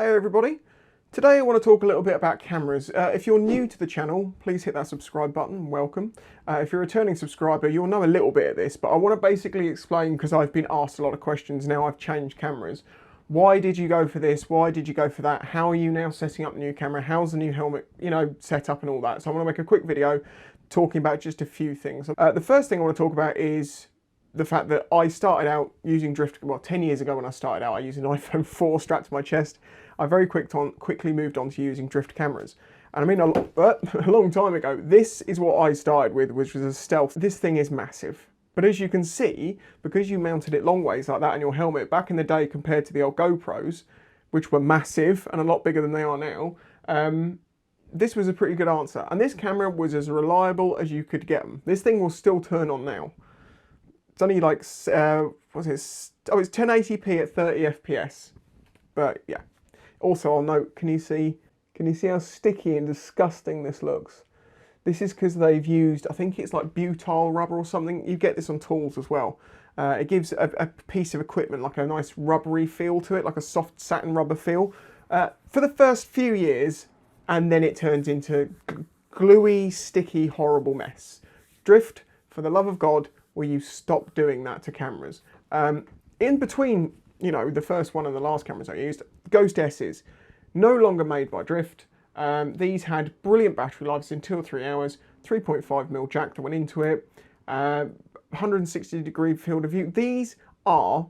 Hey everybody, today I want to talk a little bit about cameras. If you're new to the channel, please hit that subscribe button, welcome. If you're a returning subscriber, you'll know a little bit of this, but I want to basically explain, because I've been asked a lot of questions now I've changed cameras. Why did you go for this? Why did you go for that? How are you now setting up the new camera? How's the new helmet, set up and all that? So I want to make a quick video talking about just a few things. The first thing I want to talk about is the fact that I started out using drift, 10 years ago when I started out, I used an iPhone 4 strapped to my chest. I very quickly moved on to using drift cameras. And I mean, a long time ago, this is what I started with, which was a stealth. This thing is massive. But as you can see, because you mounted it long ways like that in your helmet, back in the day compared to the old GoPros, which were massive and a lot bigger than they are now, this was a pretty good answer. And this camera was as reliable as you could get them. This thing will still turn on now. It's only like, it's 1080p at 30 FPS. But yeah. Also, I'll note, can you see how sticky and disgusting this looks? This is because they've used, I think it's like butyl rubber or something. You get this on tools as well. It gives a piece of equipment like a nice rubbery feel to it, like a soft satin rubber feel, for the first few years, and then it turns into gluey, sticky, horrible mess. Drift, for the love of God, will you stop doing that to cameras? In between, the first one and the last cameras I used, Ghost S's, no longer made by Drift. These had brilliant battery lives in 2 or 3 hours, 3.5mm jack that went into it, 160-degree field of view. These are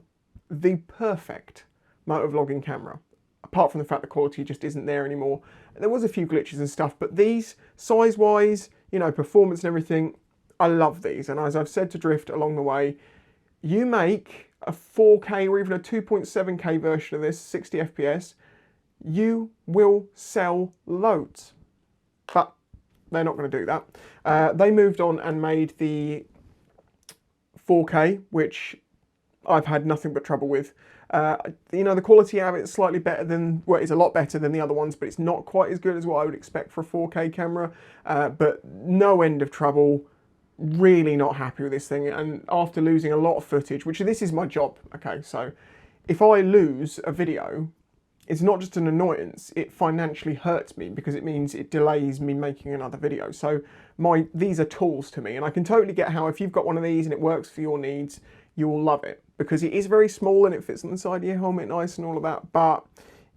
the perfect motovlogging camera, apart from the fact the quality just isn't there anymore. There was a few glitches and stuff, but these, size-wise, performance and everything, I love these. And as I've said to Drift along the way, you make a 4K or even a 2.7K version of this, 60 FPS, you will sell loads. But they're not going to do that. They moved on and made the 4K, which I've had nothing but trouble with. The quality of it is slightly better than, well, it's a lot better than the other ones, but it's not quite as good as what I would expect for a 4K camera. But no end of trouble. Really not happy with this thing, and after losing a lot of footage, which this is my job, okay, so if I lose a video, it's not just an annoyance, it financially hurts me because it means it delays me making another video. So these are tools to me, and I can totally get how if you've got one of these and it works for your needs, you will love it, because it is very small and it fits on the side of your helmet nice and all of that,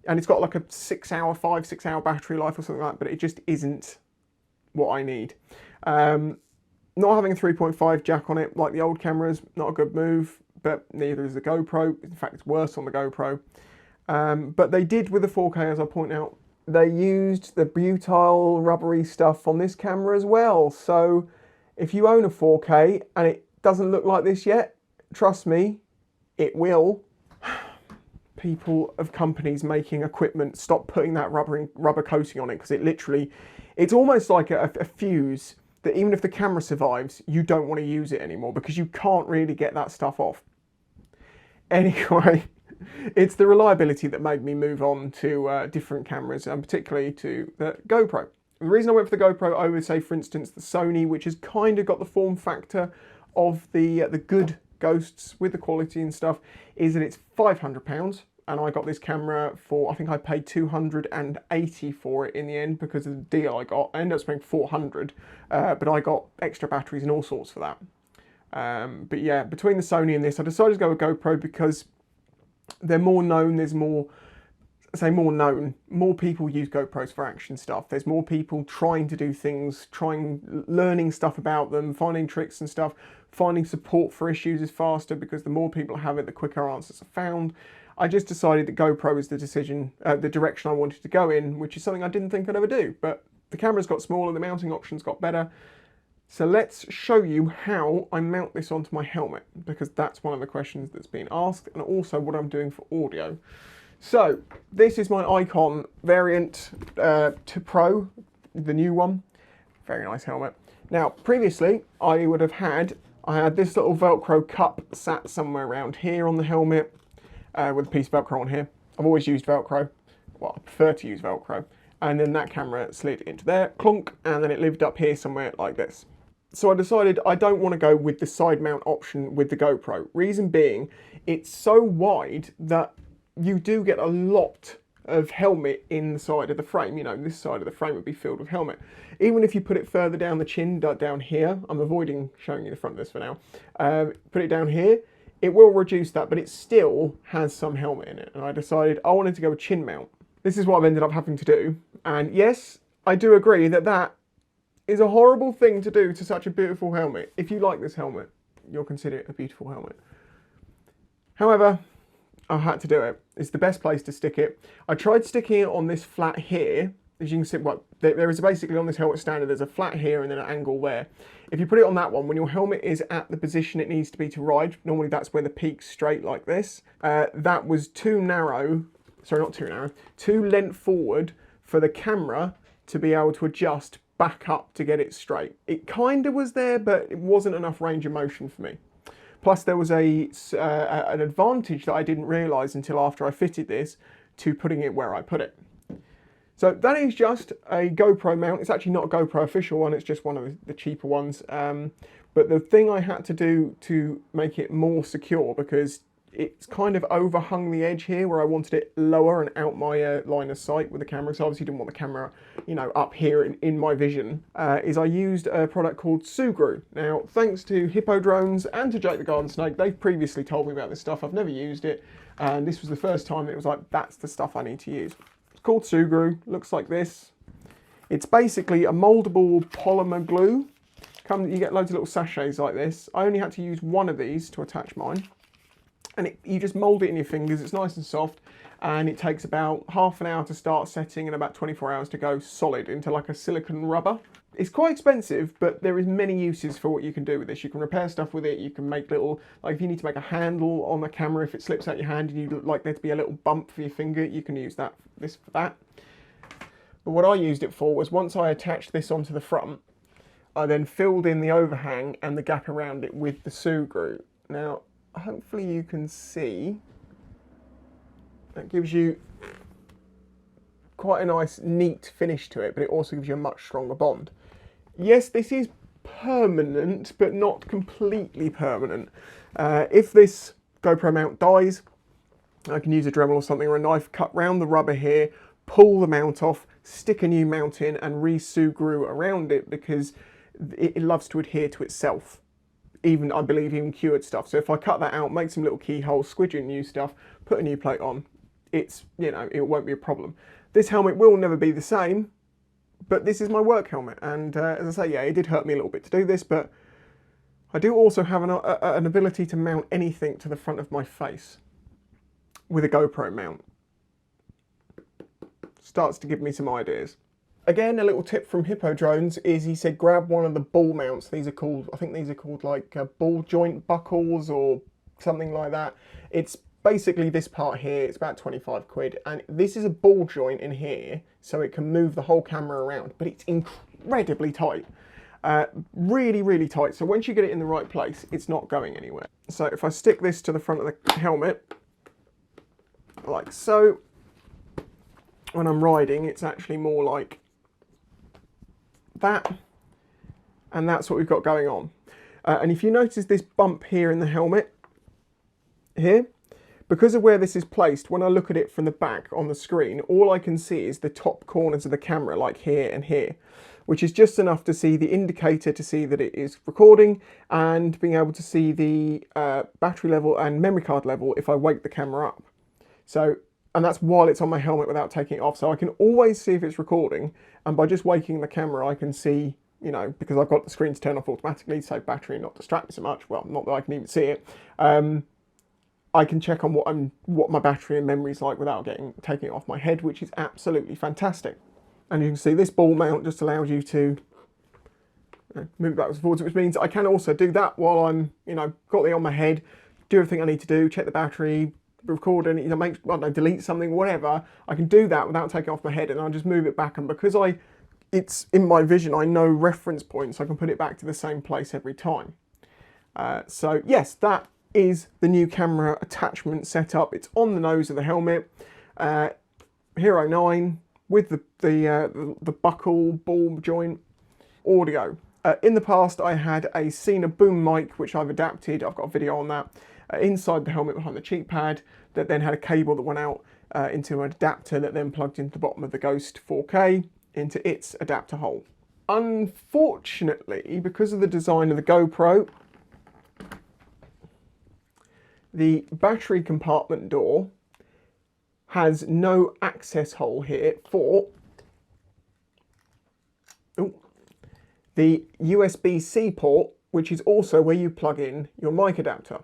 and it's got like a 6 hour battery life or something like that, but it just isn't what I need. Not having a 3.5 jack on it like the old cameras, not a good move, but neither is the GoPro. In fact, it's worse on the GoPro. But they did with the 4K, as I point out. They used the butyl rubbery stuff on this camera as well. So if you own a 4K and it doesn't look like this yet, trust me, it will. People of companies making equipment, stop putting that rubber coating on it, because it's almost like a fuse that even if the camera survives, you don't want to use it anymore because you can't really get that stuff off. Anyway, it's the reliability that made me move on to different cameras, and particularly to the GoPro. The reason I went for the GoPro over, say, for instance, the Sony, which has kind of got the form factor of the good Ghosts with the quality and stuff, is that it's £500. And I got this camera for, I think I paid $280 for it in the end because of the deal I got. I ended up spending $400, but I got extra batteries and all sorts for that. But yeah, between the Sony and this, I decided to go with GoPro because they're more known. There's more people use GoPros for action stuff. There's more people trying to do things, learning stuff about them, finding tricks and stuff. Finding support for issues is faster because the more people have it, the quicker answers are found. I just decided that GoPro is the direction I wanted to go in, which is something I didn't think I'd ever do. But the camera's got smaller, the mounting options got better. So let's show you how I mount this onto my helmet, because that's one of the questions that's been asked, and also what I'm doing for audio. So this is my Icon variant to Pro, the new one. Very nice helmet. Now, previously, I had this little Velcro cup sat somewhere around here on the helmet. With a piece of Velcro on here. I've always used Velcro. Well, I prefer to use Velcro. And then that camera slid into there, clunk, and then it lived up here somewhere like this. So I decided I don't want to go with the side mount option with the GoPro. Reason being, it's so wide that you do get a lot of helmet in the side of the frame. You know, this side of the frame would be filled with helmet. Even if you put it further down the chin, down here, I'm avoiding showing you the front of this for now, put it down here, it will reduce that, but it still has some helmet in it. And I decided I wanted to go with chin mount. This is what I've ended up having to do. And yes, I do agree that that is a horrible thing to do to such a beautiful helmet. If you like this helmet, you'll consider it a beautiful helmet. However, I had to do it. It's the best place to stick it. I tried sticking it on this flat here. As you can see, well, there is basically on this helmet standard, there's a flat here and then an angle there. If you put it on that one, when your helmet is at the position it needs to be to ride, normally that's where the peak's straight like this, that was too narrow, sorry, not too narrow, too length forward for the camera to be able to adjust back up to get it straight. It kind of was there, but it wasn't enough range of motion for me. Plus there was an advantage that I didn't realise until after I fitted this to putting it where I put it. So that is just a GoPro mount. It's actually not a GoPro official one, it's just one of the cheaper ones. But the thing I had to do to make it more secure, because it's kind of overhung the edge here where I wanted it lower and out my line of sight with the camera, so obviously didn't want the camera, you know, up here in my vision, is I used a product called Sugru. Now, thanks to Hippo Drones and to Jake the Garden Snake, they've previously told me about this stuff. I've never used it, and this was the first time that it was like, that's the stuff I need to use. It's called Sugru, looks like this. It's basically a moldable polymer glue. You get loads of little sachets like this. I only had to use one of these to attach mine. And you just mould it in your fingers, it's nice and soft, and it takes about half an hour to start setting and about 24 hours to go solid into like a silicone rubber. It's quite expensive, but there is many uses for what you can do with this. You can repair stuff with it, you can make little, like if you need to make a handle on the camera, if it slips out your hand and you'd like there to be a little bump for your finger, you can use this for that. But what I used it for was once I attached this onto the front, I then filled in the overhang and the gap around it with the Sugru. Now, hopefully you can see, that gives you quite a nice neat finish to it, but it also gives you a much stronger bond. Yes, this is permanent, but not completely permanent. If this GoPro mount dies, I can use a Dremel or something or a knife, cut round the rubber here, pull the mount off, stick a new mount in and re-Sugru around it, because it loves to adhere to itself. Even, I believe, even cured stuff. So if I cut that out, make some little keyholes, squidge in new stuff, put a new plate on, it's, you know, it won't be a problem. This helmet will never be the same, but this is my work helmet. And as I say, yeah, it did hurt me a little bit to do this, but I do also have an ability to mount anything to the front of my face with a GoPro mount. Starts to give me some ideas. Again, a little tip from Hippo Drones is he said grab one of the ball mounts. These are called, I think these are called like ball joint buckles or something like that. It's basically this part here, it's about 25 quid. And this is a ball joint in here, so it can move the whole camera around, but it's incredibly tight. Really, really tight. So once you get it in the right place, it's not going anywhere. So if I stick this to the front of the helmet, like so, when I'm riding, it's actually more like that, and that's what we've got going on. And if you notice this bump here in the helmet, here, because of where this is placed, when I look at it from the back on the screen, all I can see is the top corners of the camera, like here and here, which is just enough to see the indicator to see that it is recording, and being able to see the battery level and memory card level if I wake the camera up. So, and that's while it's on my helmet without taking it off. So I can always see if it's recording, and by just waking the camera I can see, you know, because I've got the screens turned off automatically to save battery and not distract me so much, well, not that I can even see it, I can check on what my battery and memory is like without taking it off my head, which is absolutely fantastic. And you can see this ball mount just allows you to move backwards and forwards, which means I can also do that while I'm, you know, got it on my head, do everything I need to do, check the battery, record and, you know, make, I don't know, delete something, whatever. I can do that without taking off my head, and I'll just move it back, and because it's in my vision, I know reference points, I can put it back to the same place every time. So yes, that is the new camera attachment setup. It's on the nose of the helmet, Hero 9 with the buckle ball joint audio. In the past I had a Cena boom mic which I've adapted, I've got a video on that, inside the helmet behind the cheek pad, that then had a cable that went out. into an adapter that then plugged into the bottom of the Ghost 4K into its adapter hole. Unfortunately, because of the design of the GoPro, the battery compartment door has no access hole here for the USB-C port, which is also where you plug in your mic adapter.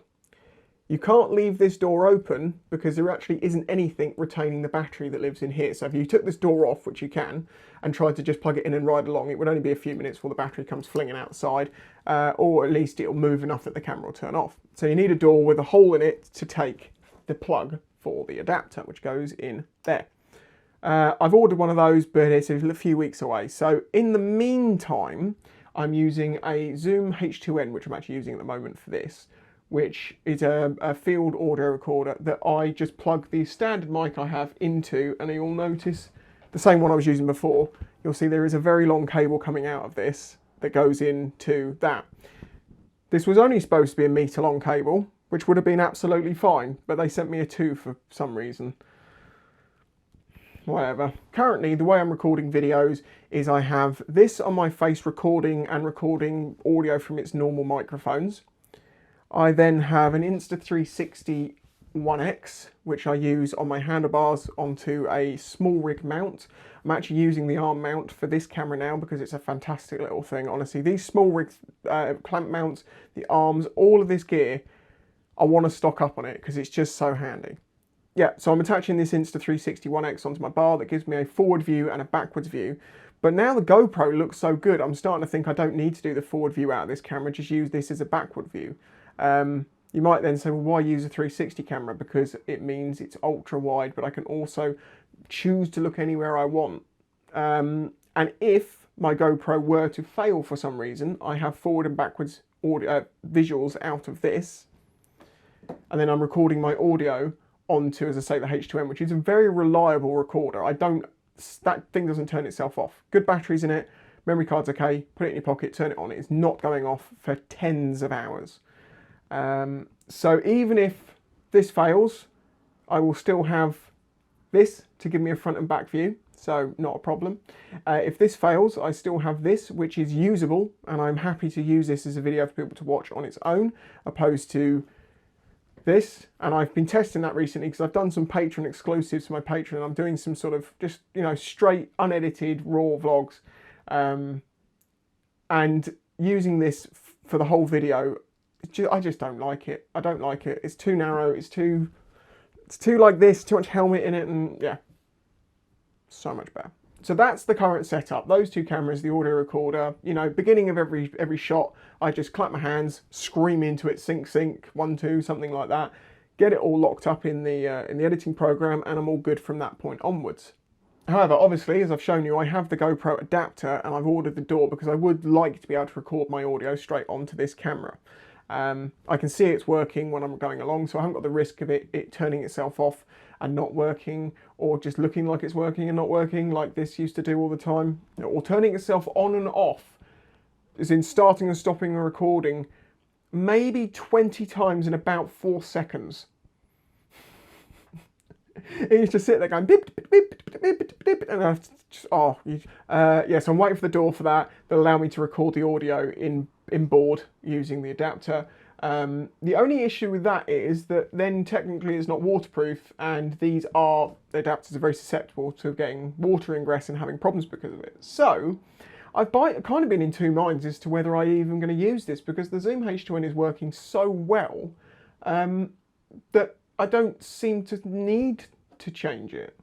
You can't leave this door open because there actually isn't anything retaining the battery that lives in here. So if you took this door off, which you can, and tried to just plug it in and ride along, it would only be a few minutes before the battery comes flinging outside, or at least it'll move enough that the camera will turn off. So you need a door with a hole in it to take the plug for the adapter, which goes in there. I've ordered one of those, but it's a few weeks away. So in the meantime, I'm using a Zoom H2N, which I'm actually using at the moment for this, which is a field audio recorder that I just plug the standard mic I have into, and you'll notice the same one I was using before. You'll see there is a very long cable coming out of this that goes into that. This was only supposed to be a metre long cable, which would have been absolutely fine, but they sent me a 2 for some reason. Whatever. Currently, the way I'm recording videos is I have this on my face recording and recording audio from its normal microphones. I then have an Insta360 1X, which I use on my handlebars onto a small rig mount. I'm actually using the arm mount for this camera now because it's a fantastic little thing. Honestly, these small rig clamp mounts, the arms, all of this gear, I want to stock up on it because it's just so handy. Yeah, so I'm attaching this Insta360 1X onto my bar that gives me a forward view and a backwards view. But now the GoPro looks so good, I'm starting to think I don't need to do the forward view out of this camera, just use this as a backward view. You might then say, well, why use a 360 camera? Because it means it's ultra wide, but I can also choose to look anywhere I want. And if my GoPro were to fail for some reason, I have forward and backwards audio, visuals out of this. And then I'm recording my audio onto, as I say, the H2N, which is a very reliable recorder. That thing doesn't turn itself off. Good batteries in it, memory card's okay, put it in your pocket, turn it on. It's not going off for tens of hours. So even if this fails, I will still have this to give me a front and back view, so not a problem. If this fails, I still have this, which is usable, and I'm happy to use this as a video for people to watch on its own, opposed to this. And I've been testing that recently because I've done some Patreon exclusives for my Patreon. I'm doing some sort of just, you know, straight, unedited, raw vlogs, and using this for the whole video. I just don't like it. I don't like it. It's too narrow. It's too like this. Too much helmet in it, and yeah, so much better. So that's the current setup. Those two cameras, the audio recorder. You know, beginning of every shot, I just clap my hands, scream into it, sync, 1, 2, something like that. Get it all locked up in the editing program, and I'm all good from that point onwards. However, obviously, as I've shown you, I have the GoPro adapter, and I've ordered the door because I would like to be able to record my audio straight onto this camera. I can see it's working when I'm going along, so I haven't got the risk of it turning itself off and not working, or just looking like it's working and not working like this used to do all the time, or turning itself on and off, as in starting and stopping a recording maybe 20 times in about 4 seconds. It used to sit there going beep, beep, beep, beep, beep, and I just, yeah, so I'm waiting for the door for that. That'll allow me to record the audio in board using the adapter. The only issue with that is that then technically it's not waterproof, and the adapters are very susceptible to getting water ingress and having problems because of it. So I've kind of been in two minds as to whether I'm even going to use this, because the Zoom H2N is working so well that I don't seem to need to change it.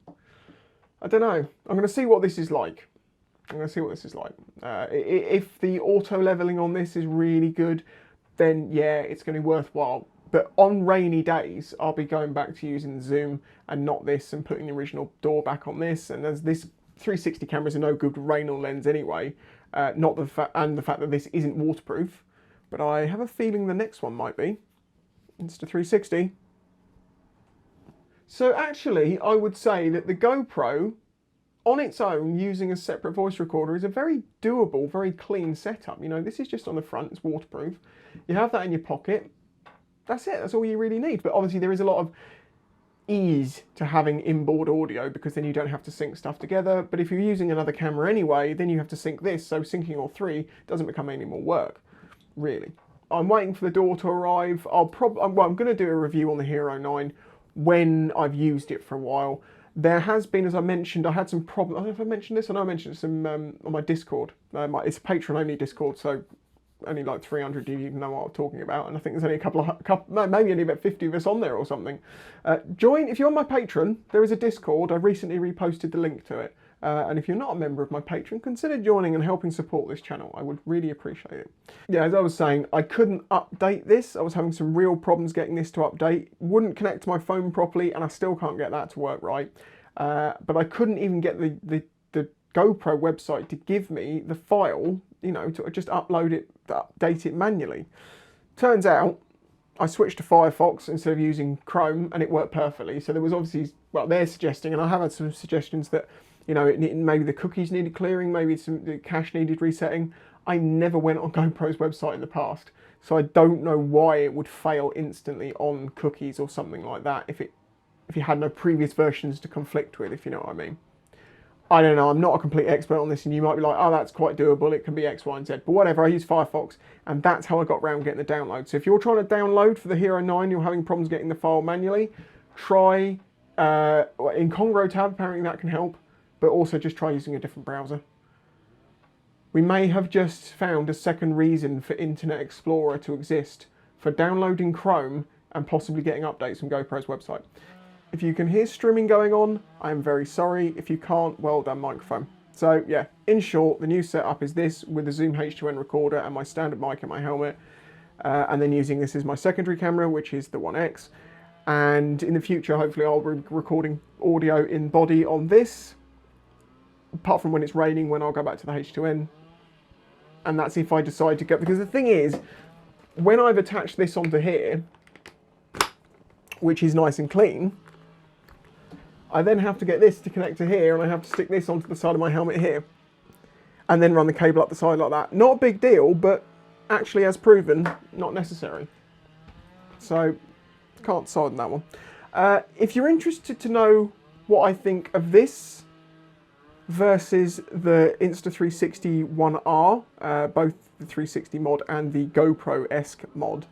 I don't know. I'm going to see what this is like. If the auto leveling on this is really good, then yeah, it's going to be worthwhile. But on rainy days, I'll be going back to using the Zoom and not this, and putting the original door back on this. And as this 360 cameras are no good with rain or lens anyway, and the fact that this isn't waterproof. But I have a feeling the next one might be. Insta360. So actually, I would say that the GoPro, on its own, using a separate voice recorder, is a very doable, very clean setup. You know, this is just on the front, it's waterproof. You have that in your pocket. That's it, that's all you really need. But obviously there is a lot of ease to having inboard audio, because then you don't have to sync stuff together. But if you're using another camera anyway, then you have to sync this, so syncing all three doesn't become any more work, really. I'm waiting for the door to arrive. I'm going to do a review on the Hero 9 when I've used it for a while. There has been, as I mentioned, I had some problems. I don't know if I mentioned this. I know I mentioned some on my Discord. It's a Patreon-only Discord, so only like 300 of you know what I'm talking about, and I think there's only a couple, maybe only about 50 of us on there or something. Join, if you're on my Patreon, there is a Discord. I recently reposted the link to it. And if you're not a member of my Patreon, consider joining and helping support this channel. I would really appreciate it. Yeah, as I was saying, I couldn't update this. I was having some real problems getting this to update. Wouldn't connect to my phone properly, and I still can't get that to work right. But I couldn't even get the GoPro website to give me the file, you know, to just upload it, update it manually. Turns out, I switched to Firefox instead of using Chrome, and it worked perfectly. So there was obviously, well, they're suggesting, and I have had some suggestions that, you know, maybe the cookies needed clearing, maybe the cache needed resetting. I never went on GoPro's website in the past, so I don't know why it would fail instantly on cookies or something like that if you had no previous versions to conflict with, if you know what I mean. I don't know, I'm not a complete expert on this, and you might be like, oh, that's quite doable, it can be X, Y, and Z. But whatever, I use Firefox, and that's how I got around getting the download. So if you're trying to download for the Hero 9, you're having problems getting the file manually, try Incongro tab, apparently that can help. But also just try using a different browser. We may have just found a second reason for Internet Explorer to exist, for downloading Chrome and possibly getting updates from GoPro's website. If you can hear streaming going on, I am very sorry. If you can't, well done microphone. So yeah, in short, the new setup is this with the Zoom H2N recorder and my standard mic in my helmet, and then using this as my secondary camera, which is the 1X. And in the future, hopefully I'll be recording audio in body on this, apart from when it's raining, when I'll go back to the H2N. And that's if I decide to go, because the thing is, when I've attached this onto here, which is nice and clean, I then have to get this to connect to here, and I have to stick this onto the side of my helmet here, and then run the cable up the side like that. Not a big deal, but actually, as proven, not necessary. So, can't decide on that one. If you're interested to know what I think of this versus the Insta360 1R, both the 360 mod and the GoPro-esque mod,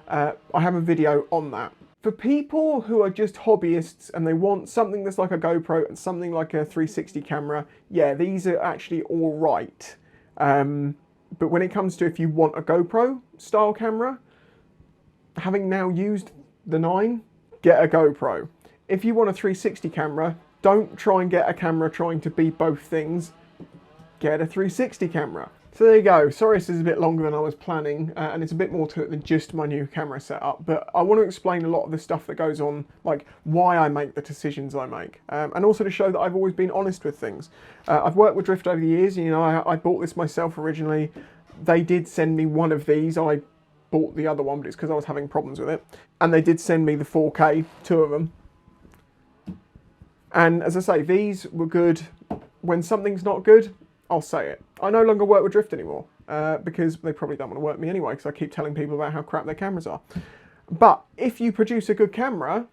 I have a video on that. For people who are just hobbyists and they want something that's like a GoPro and something like a 360 camera, yeah, these are actually all right. But when it comes to if you want a GoPro style camera, having now used the 9, get a GoPro. If you want a 360 camera, don't try and get a camera trying to be both things. Get a 360 camera. So there you go. Sorry this is a bit longer than I was planning, and it's a bit more to it than just my new camera setup, but I want to explain a lot of the stuff that goes on, like why I make the decisions I make, and also to show that I've always been honest with things. I've worked with Drift over the years, you know, I bought this myself originally. They did send me one of these. I bought the other one, but it's because I was having problems with it. And they did send me the 4K, 2 of them. And as I say, these were good. When something's not good, I'll say it. I no longer work with Drift anymore, because they probably don't want to work with me anyway, because I keep telling people about how crap their cameras are. But if you produce a good camera,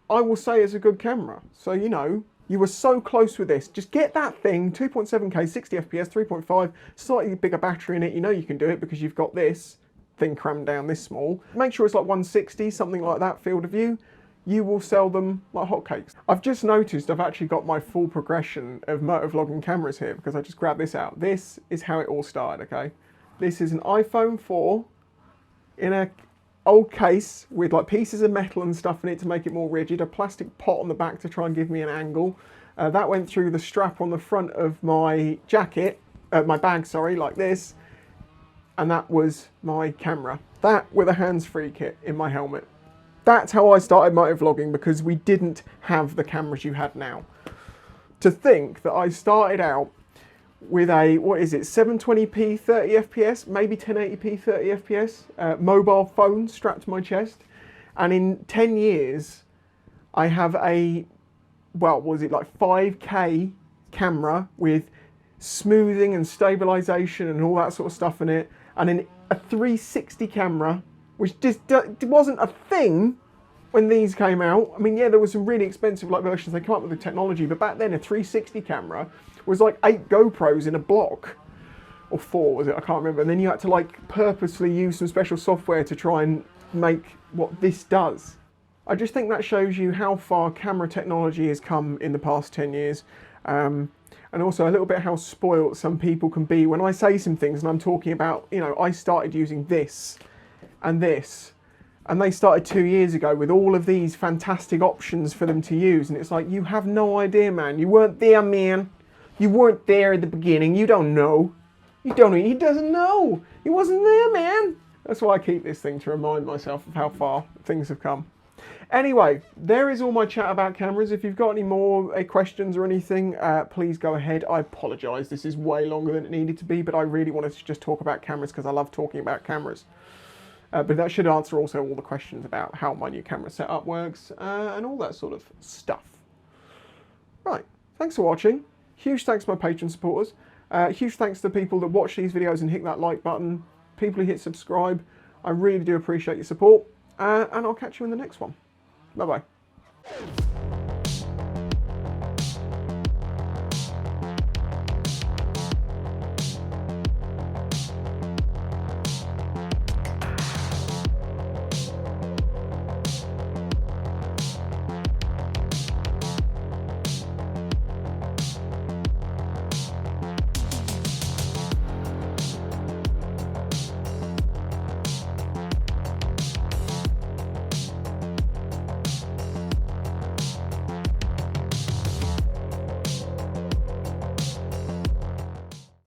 I will say it's a good camera. So, you know, you were so close with this. Just get that thing, 2.7K, 60 FPS, 3.5, slightly bigger battery in it. You know you can do it because you've got this thing crammed down this small. Make sure it's like 160, something like that, field of view. You will sell them like hotcakes. I've just noticed I've actually got my full progression of motovlogging cameras here because I just grabbed this out. This is how it all started, okay? This is an iPhone 4 in a old case with like pieces of metal and stuff in it to make it more rigid, a plastic pot on the back to try and give me an angle. That went through the strap on the front of my jacket, my bag, sorry, like this. And that was my camera. That with a hands-free kit in my helmet. That's how I started motovlogging, because we didn't have the cameras you had now. To think that I started out with a, what is it, 720p 30 FPS, maybe 1080p 30 FPS, mobile phone strapped to my chest. And in 10 years, I have a, well, was it like 5K camera with smoothing and stabilization and all that sort of stuff in it. And in a 360 camera, which just wasn't a thing when these came out, I mean, yeah, there was some really expensive like versions. They come up with the technology, but back then a 360 camera was like 8 GoPros in a block. Or 4 was it? I can't remember. And then you had to like purposely use some special software to try and make what this does. I just think that shows you how far camera technology has come in the past 10 years. And also a little bit how spoilt some people can be. When I say some things and I'm talking about, you know, I started using this and this, and they started 2 years ago with all of these fantastic options for them to use. And it's like, you have no idea, man. You weren't there, man. You weren't there at the beginning. You don't know. You don't know. He doesn't know. He wasn't there, man. That's why I keep this thing, to remind myself of how far things have come. Anyway, there is all my chat about cameras. If you've got any more questions or anything, please go ahead. I apologise. This is way longer than it needed to be, but I really wanted to just talk about cameras because I love talking about cameras. But that should answer also all the questions about how my new camera setup works and all that sort of stuff. Right, thanks for watching. Huge thanks to my Patreon supporters. Huge thanks to the people that watch these videos and hit that like button. People who hit subscribe. I really do appreciate your support. And I'll catch you in the next one. Bye-bye.